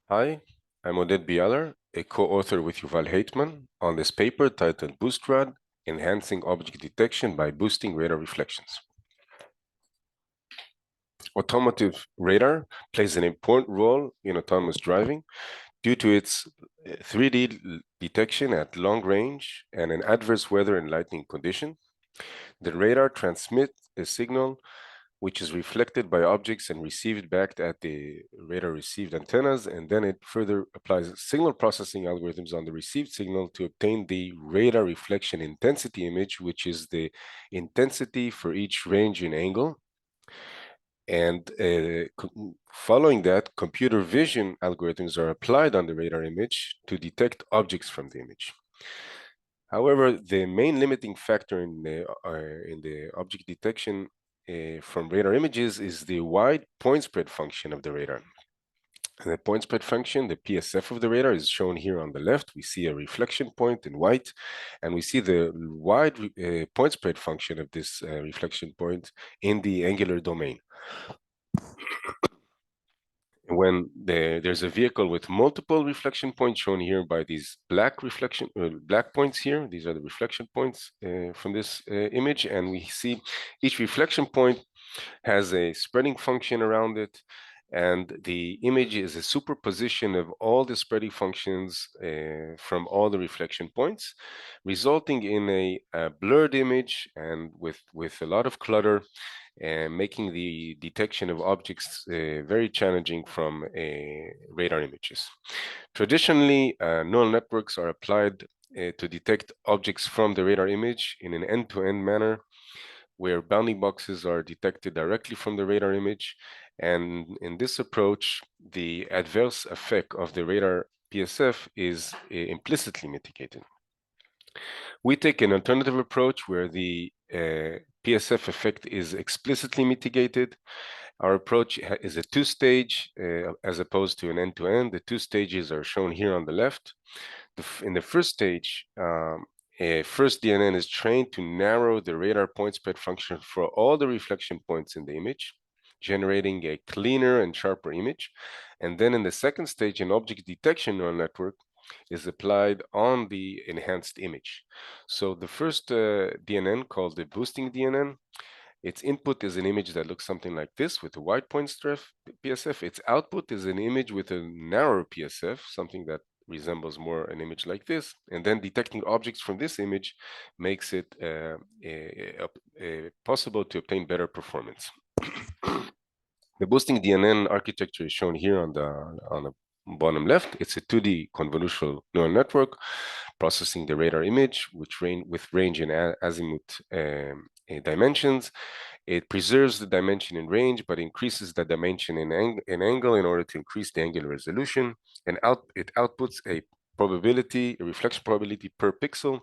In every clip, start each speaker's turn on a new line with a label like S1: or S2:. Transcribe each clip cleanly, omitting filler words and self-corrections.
S1: Hi, I'm Oded Bialer, a co-author with Yuval Haitman on this paper titled BoostRad, Enhancing Object Detection by Boosting Radar Reflections. Automotive radar plays an important role in autonomous driving due to its 3D detection at long range and in adverse weather and lighting conditions. The radar transmits a signal which is reflected by objects and received back at the radar received antennas, and then it further applies signal processing algorithms on the received signal to obtain the radar reflection intensity image, which is the intensity for each range and angle. And following that, computer vision algorithms are applied on the radar image to detect objects from the image. However, the main limiting factor in the object detection from radar images is the wide point spread function of the radar. And the point spread function, the PSF of the radar, is shown here on the left. We see a reflection point in white, and we see the wide point spread function of this reflection point in the angular domain. When there's a vehicle with multiple reflection points shown here by these black points here, these are the reflection points from this image, and we see each reflection point has a spreading function around it, and the image is a superposition of all the spreading functions from all the reflection points, resulting in a blurred image and with a lot of clutter, and making the detection of objects very challenging from radar images. Traditionally, neural networks are applied to detect objects from the radar image in an end-to-end manner, where bounding boxes are detected directly from the radar image. And in this approach, the adverse effect of the radar PSF is implicitly mitigated. We take an alternative approach where the PSF effect is explicitly mitigated. Our approach is a two-stage as opposed to an end-to-end. The two stages are shown here on the left. In the first stage, first DNN is trained to narrow the radar point spread function for all the reflection points in the image, generating a cleaner and sharper image. And then in the second stage, an object detection neural network is applied on the enhanced image. So the first DNN, called the boosting DNN, its input is an image that looks something like this with a wide point PSF. Its output is an image with a narrower PSF, something that resembles more an image like this. And then detecting objects from this image makes it possible to obtain better performance. The boosting DNN architecture is shown here on the bottom left. It's a 2D convolutional neural network processing the radar image, with range and azimuth dimensions. It preserves the dimension in range, but increases the dimension in angle in order to increase the angular resolution. And it outputs a reflection probability per pixel.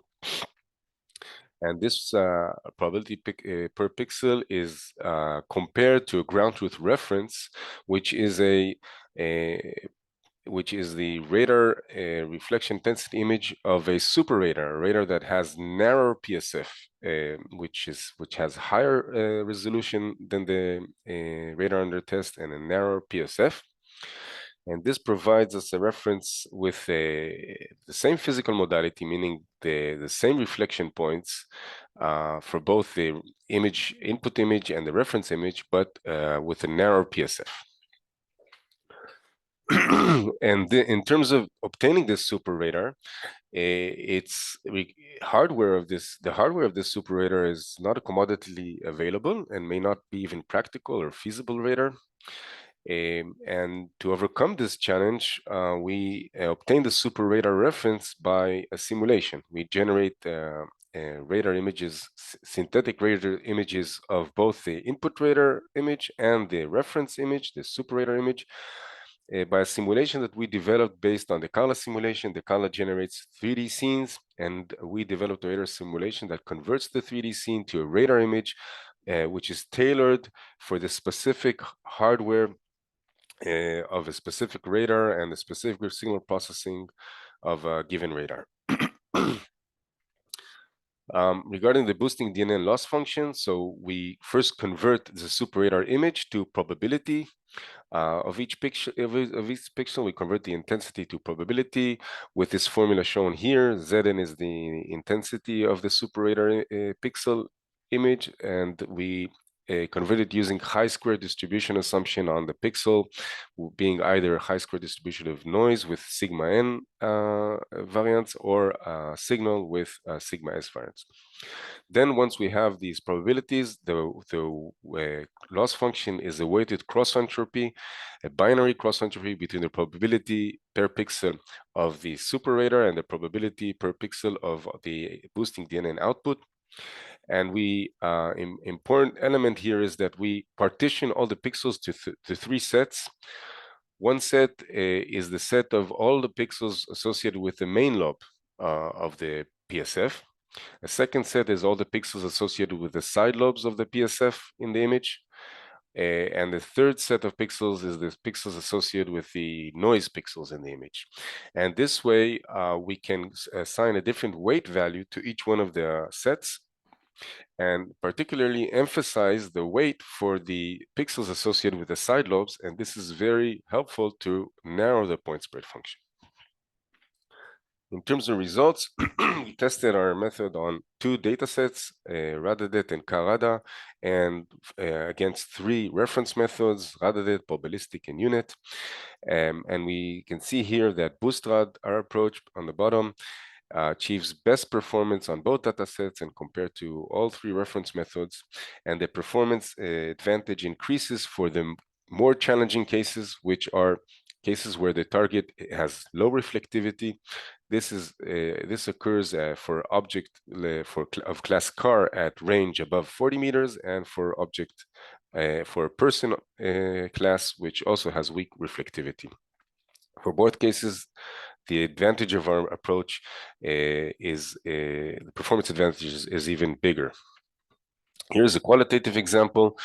S1: And this probability per pixel is compared to a ground truth reference, which is the radar reflection intensity image of a super radar, a radar that has narrower PSF, which has higher resolution than the radar under test, and a narrower PSF. And this provides us a reference with the same physical modality, meaning the same reflection points for both the input image and the reference image, but with a narrow PSF. And in terms of obtaining this super radar, the hardware of this super radar is not commoditily available and may not be even practical or feasible radar. And to overcome this challenge, we obtain the super radar reference by a simulation. We generate radar images, synthetic radar images of both the input radar image and the reference image, the super radar image, by a simulation that we developed based on the CARRADA simulation. The CARRADA generates 3D scenes, and we developed a radar simulation that converts the 3D scene to a radar image, which is tailored for the specific hardware of a specific radar and the specific signal processing of a given radar. Regarding the boosting DNN loss function, so we first convert the super radar image to probability of each pixel, we convert the intensity to probability with this formula shown here. Zn is the intensity of the super-radar pixel image, and we convert it using chi-square distribution assumption on the pixel, being either a chi-square distribution of noise with sigma n variance or a signal with sigma s variance. Then once we have these probabilities, the loss function is a weighted cross entropy, a binary cross entropy between the probability per pixel of the super radar and the probability per pixel of the boosting DNN output. And important element here is that we partition all the pixels to three sets. One set is the set of all the pixels associated with the main lobe of the PSF. A second set is all the pixels associated with the side lobes of the PSF in the image. And the third set of pixels is the pixels associated with the noise pixels in the image. And this way, we can assign a different weight value to each one of the sets, and particularly emphasize the weight for the pixels associated with the side lobes. And this is very helpful to narrow the point spread function. In terms of results, we tested our method on two datasets, RADDet and CARRADA, and against three reference methods, RADDet, probabilistic, and unit. And we can see here that BoostRad, our approach on the bottom, achieves best performance on both datasets and compared to all three reference methods. And the performance advantage increases for the more challenging cases, which are cases where the target has low reflectivity. This occurs for object of class car at range above 40 meters, and for object for person class, which also has weak reflectivity. For both cases, the advantage of our approach is the performance advantage is even bigger. Here's a qualitative example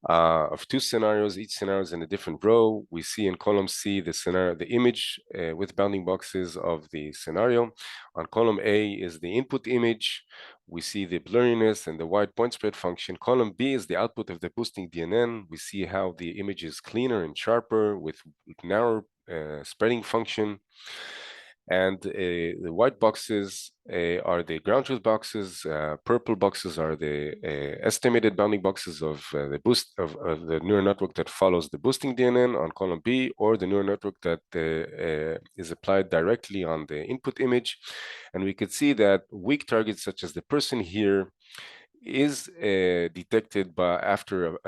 S1: of two scenarios. Each scenario is in a different row. We see in column C the scenario, the image with bounding boxes of the scenario. On column A is the input image. We see the blurriness and the wide point spread function. Column B is the output of the boosting DNN. We see how the image is cleaner and sharper with narrow spreading function. And the white boxes are the ground truth boxes. Purple boxes are the estimated bounding boxes of the the neural network that follows the boosting DNN on column B, or the neural network that is applied directly on the input image. And we could see that weak targets such as the person here is detected by after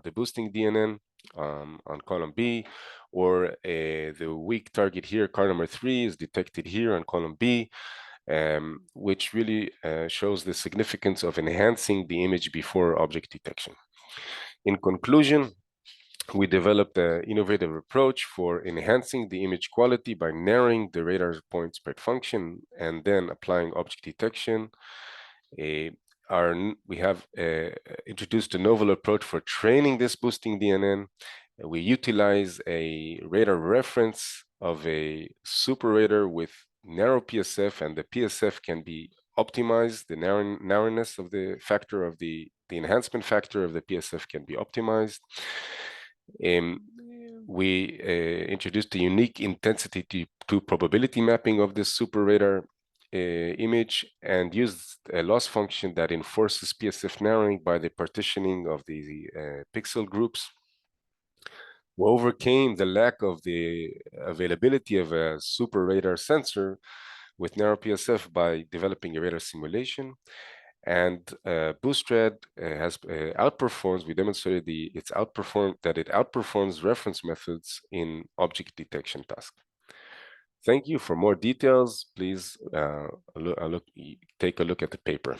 S1: the boosting DNN on column B, or the weak target here, car number 3, is detected here on column B, which really shows the significance of enhancing the image before object detection. In conclusion, we developed an innovative approach for enhancing the image quality by narrowing the radar point spread function and then applying object detection. We have introduced a novel approach for training this boosting DNN. We utilize a radar reference of a super radar with narrow PSF, and the PSF can be optimized. The narrowness of the factor of the enhancement factor of the PSF can be optimized. We introduced a unique intensity to probability mapping of this super radar image, and used a loss function that enforces PSF narrowing by the partitioning of the pixel groups. We overcame the lack of the availability of a super radar sensor with narrow PSF by developing a radar simulation. And BoostRad has outperforms. We demonstrated it outperforms reference methods in object detection tasks. Thank you. For more details, please take a look at the paper.